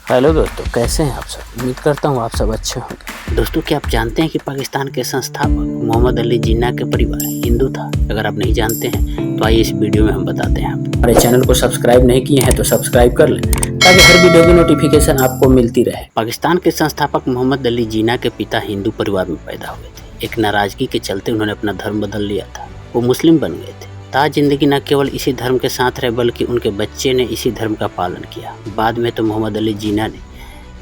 Hello दोस्तों, कैसे हैं आप सब। उम्मीद करता हूँ आप सब अच्छे होंगे। दोस्तों, क्या आप जानते हैं कि पाकिस्तान के संस्थापक मोहम्मद अली जिन्ना के परिवार हिंदू था। अगर आप नहीं जानते हैं तो आइए इस वीडियो में हम बताते हैं। हमारे चैनल को सब्सक्राइब नहीं किए हैं तो सब्सक्राइब कर लें ताकि हर वीडियो की नोटिफिकेशन आपको मिलती रहे। पाकिस्तान के संस्थापक मोहम्मद अली जिन्ना के पिता हिंदू परिवार में पैदा हुए थे। एक नाराजगी के चलते उन्होंने अपना धर्म बदल लिया था। वो मुस्लिम बन गए थे। ताज जिंदगी न केवल इसी धर्म के साथ रहे बल्कि उनके बच्चे ने इसी धर्म का पालन किया। बाद में तो मोहम्मद अली जिन्ना ने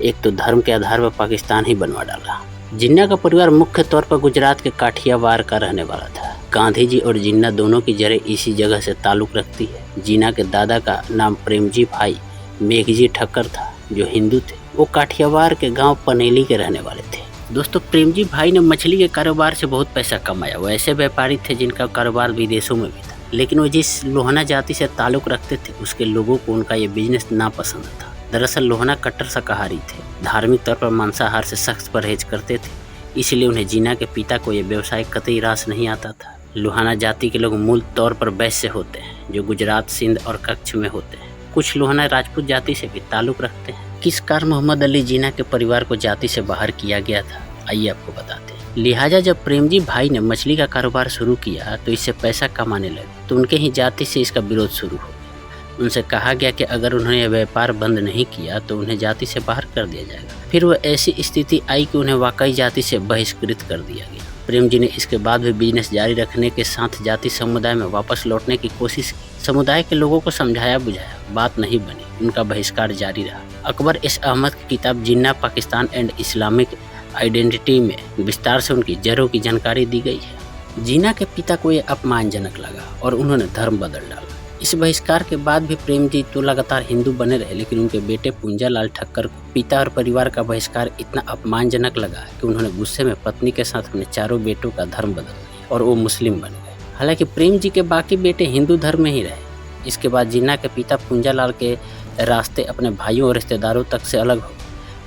एक तो धर्म के आधार पर पाकिस्तान ही बनवा डाला। जिन्ना का परिवार मुख्य तौर पर गुजरात के काठियावाड़ का रहने वाला था। गांधी जी और जिन्ना दोनों की जड़ें इसी जगह से ताल्लुक रखती है। जिन्ना के दादा का नाम प्रेमजी भाई मेघजी ठक्कर था, जो हिंदू थे। वो काठियावाड़ के गाँव पनेली के रहने वाले थे। दोस्तों, प्रेमजी भाई ने मछली के कारोबार से बहुत पैसा कमाया। वो ऐसे व्यापारी थे जिनका कारोबार विदेशों में भी था, लेकिन वो जिस लोहना जाति से ताल्लुक रखते थे उसके लोगों को उनका ये बिजनेस नापसंद था। दरअसल लोहना कट्टर शाकाहारी थे, धार्मिक तौर पर मांसाहार से सख्त परहेज करते थे। इसलिए उन्हें जिन्ना के पिता को यह व्यवसाय कतई रास नहीं आता था। लोहाना जाति के लोग मूल तौर पर वैश्य होते हैं, जो गुजरात, सिंध और कच्छ में होते हैं। कुछ लोहाना राजपूत जाति से भी ताल्लुक रखते हैं। किस कारण मोहम्मद अली जिन्ना के परिवार को जाति से बाहर किया गया था, आइए आपको बताते हैं। लिहाजा जब प्रेमजी भाई ने मछली का कारोबार शुरू किया तो इससे पैसा कमाने लगे, तो उनके ही जाति से इसका विरोध शुरू हो गया। उनसे कहा गया कि अगर उन्होंने यह व्यापार बंद नहीं किया तो उन्हें जाति से बाहर कर दिया जाएगा। फिर वह ऐसी स्थिति आई कि उन्हें वाकई जाति से बहिष्कृत कर दिया गया। प्रेम जी ने इसके बाद भी बिजनेस जारी रखने के साथ जाति समुदाय में वापस लौटने की कोशिश की। समुदाय के लोगों को समझाया बुझाया, बात नहीं बनी। उनका बहिष्कार जारी रहा। अकबर एस अहमद की किताब जिन्ना पाकिस्तान एंड इस्लामिक आइडेंटिटी में विस्तार से उनकी जड़ों की जानकारी दी गई है। जिन्ना के पिता को यह अपमानजनक लगा और उन्होंने धर्म बदल डाला। इस बहिष्कार के बाद भी प्रेम जी तो लगातार हिंदू बने रहे, लेकिन उनके बेटे पुंजालाल ठक्कर को पिता और परिवार का बहिष्कार इतना अपमानजनक लगा कि उन्होंने गुस्से में पत्नी के साथ अपने चारों बेटों का धर्म बदल दिया और वो मुस्लिम बन गए। हालांकि प्रेम जी के बाकी बेटे हिंदू धर्म में ही रहे। इसके बाद जिन्ना के पिता पुंजालाल के रास्ते अपने भाइयों और रिश्तेदारों तक से अलग हो गए।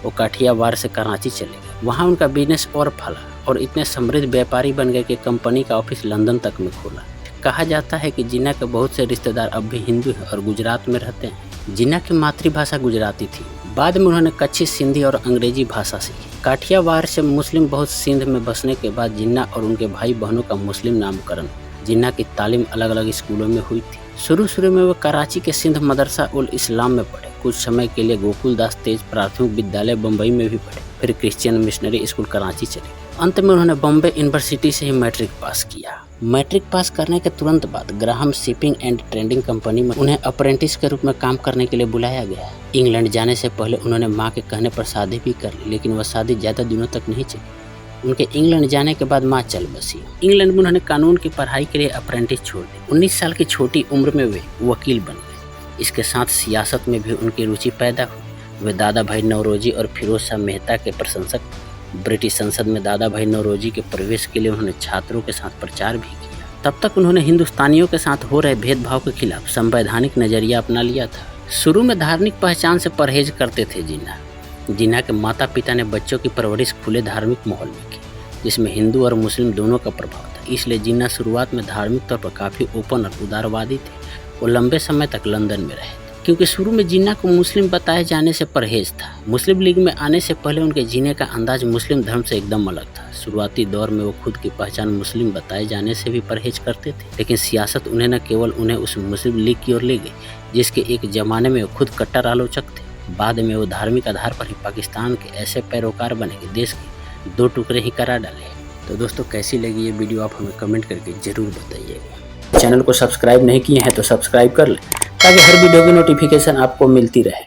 वो काठियावाड़ से कराची चले गए। वहाँ उनका बिजनेस और फैला और इतने समृद्ध व्यापारी बन गए कि कंपनी का ऑफिस लंदन तक में खोला। कहा जाता है कि जिन्ना के बहुत से रिश्तेदार अब भी हिंदू हैं और गुजरात में रहते हैं। जिन्ना की मातृभाषा गुजराती थी। बाद में उन्होंने कच्छी, सिंधी और अंग्रेजी भाषा सीखी। काठियावाड़ से मुस्लिम बहुत सिंध में बसने के बाद जिन्ना और उनके भाई बहनों का मुस्लिम नामकरण। जिन्ना की तालीम अलग अलग स्कूलों में हुई थी। शुरू में वो कराची के सिंध मदरसा उल इस्लाम में पढ़े। कुछ समय के लिए गोकुल दास तेज प्राथमिक विद्यालय बम्बई में भी पढ़े। फिर क्रिश्चियन मिशनरी स्कूल कराची चले। अंत में उन्होंने बॉम्बे यूनिवर्सिटी से ही मैट्रिक पास किया। मैट्रिक पास करने के तुरंत बाद Graham shipping and trading company में उन्हें अप्रेंटिस के रूप में काम करने के लिए बुलाया गया। इंग्लैंड जाने से पहले उन्होंने मां के कहने पर शादी भी कर ली, लेकिन वह शादी ज़्यादा दिनों तक नहीं चली। उनके इंग्लैंड जाने के बाद मां चल बसी। इंग्लैंड में उन्होंने कानून की पढ़ाई के लिए अप्रेंटिस छोड़ दी। 19 साल की छोटी उम्र में वे वकील बन गए। इसके साथ सियासत में भी उनकी रुचि पैदा हुई। वे दादा भाई नौरोजी और फिरोज शाह मेहता के प्रशंसक। ब्रिटिश संसद में दादा भाई नौरोजी के प्रवेश के लिए उन्होंने छात्रों के साथ प्रचार भी किया। तब तक उन्होंने हिंदुस्तानियों के साथ हो रहे भेदभाव के खिलाफ संवैधानिक नजरिया अपना लिया था। शुरू में धार्मिक पहचान से परहेज करते थे जिन्ना के माता पिता ने बच्चों की परवरिश खुले धार्मिक माहौल में की, जिसमें हिंदू और मुस्लिम दोनों का प्रभाव था। इसलिए जिन्ना शुरुआत में धार्मिक तौर पर काफ़ी ओपन और उदारवादी थे। वो लंबे समय तक लंदन में रहे, क्योंकि शुरू में जिन्ना को मुस्लिम बताए जाने से परहेज था। मुस्लिम लीग में आने से पहले उनके जीने का अंदाज मुस्लिम धर्म से एकदम अलग था। शुरुआती दौर में वो खुद की पहचान मुस्लिम बताए जाने से भी परहेज करते थे, लेकिन सियासत उन्हें न केवल उन्हें उस मुस्लिम लीग की ओर ले गई, जिसके एक जमाने में वो खुद कट्टर आलोचक थे। बाद में वो धार्मिक आधार पर ही पाकिस्तान के ऐसे पैरोकार बने कि देश के 2 टुकड़े ही करा डाले। तो दोस्तों, कैसी लगी ये वीडियो आप हमें कमेंट करके ज़रूर बताइएगा। चैनल को सब्सक्राइब नहीं किए हैं तो सब्सक्राइब कर लें ताकि हर वीडियो की नोटिफिकेशन आपको मिलती रहे।